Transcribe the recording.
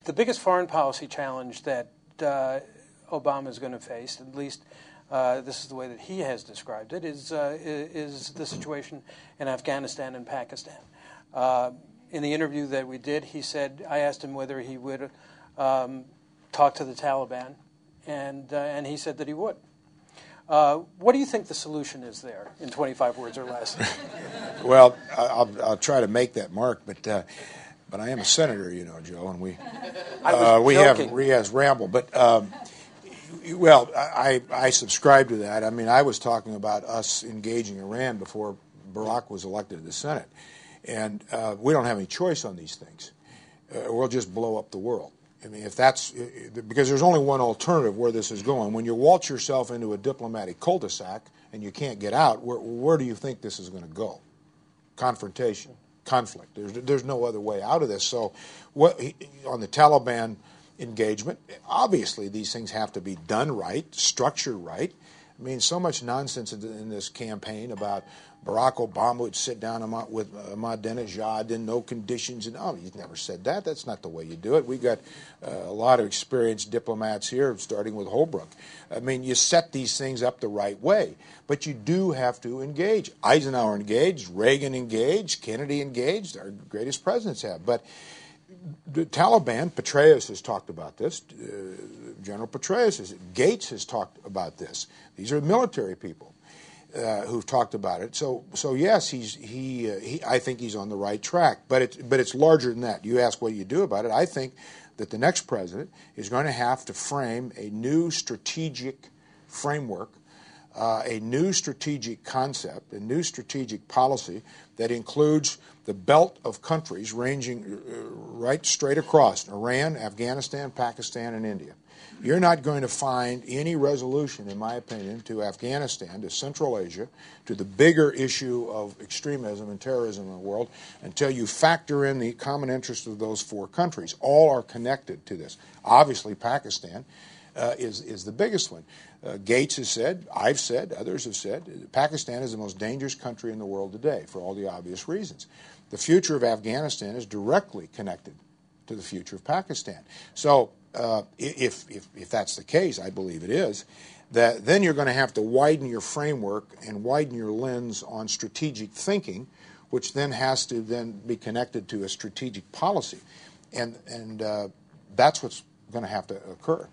the biggest foreign policy challenge that Obama is going to face, at least this is the way that he has described it, is the situation in Afghanistan and Pakistan. In the interview that we did, he said, I asked him whether he would talk to the Taliban, and he said that he would. What do you think the solution is there, in 25 words or less? Well, I'll try to make that mark, but I am a senator, you know, Joe, and we have ramble. But well, I subscribe to that. I mean, I was talking about us engaging Iran before Barack was elected to the Senate, and we don't have any choice on these things. We'll just blow up the world. I mean, if that's because there's only one alternative where this is going. When you waltz yourself into a diplomatic cul-de-sac and you can't get out, where do you think this is going to go? Confrontation, conflict. There's no other way out of this. So, on the Taliban engagement, obviously these things have to be done right, structured right. I mean, so much nonsense in this campaign about Barack Obama would sit down with Ahmadinejad in no conditions. And he's never said that. That's not the way you do it. We got a lot of experienced diplomats here, starting with Holbrooke. I mean, you set these things up the right way, but you do have to engage. Eisenhower engaged, Reagan engaged, Kennedy engaged. Our greatest presidents have, but the Taliban, Petraeus has talked about this. General Petraeus, Gates has talked about this. These are military people who've talked about it. So yes, I think he's on the right track. But it's larger than that. You ask what do you do about it. I think that the next president is going to have to frame a new strategic framework, a new strategic concept, a new strategic policy that includes the belt of countries ranging right straight across Iran, Afghanistan, Pakistan, and India. You're not going to find any resolution, in my opinion, to Afghanistan, to Central Asia, to the bigger issue of extremism and terrorism in the world until you factor in the common interests of those four countries. All are connected to this. Obviously, Pakistan is the biggest one. Gates has said, I've said, others have said, Pakistan is the most dangerous country in the world today for all the obvious reasons. The future of Afghanistan is directly connected to the future of Pakistan. So if that's the case, I believe it is, then you're going to have to widen your framework and widen your lens on strategic thinking, which then has to then be connected to a strategic policy. And that's what's going to have to occur.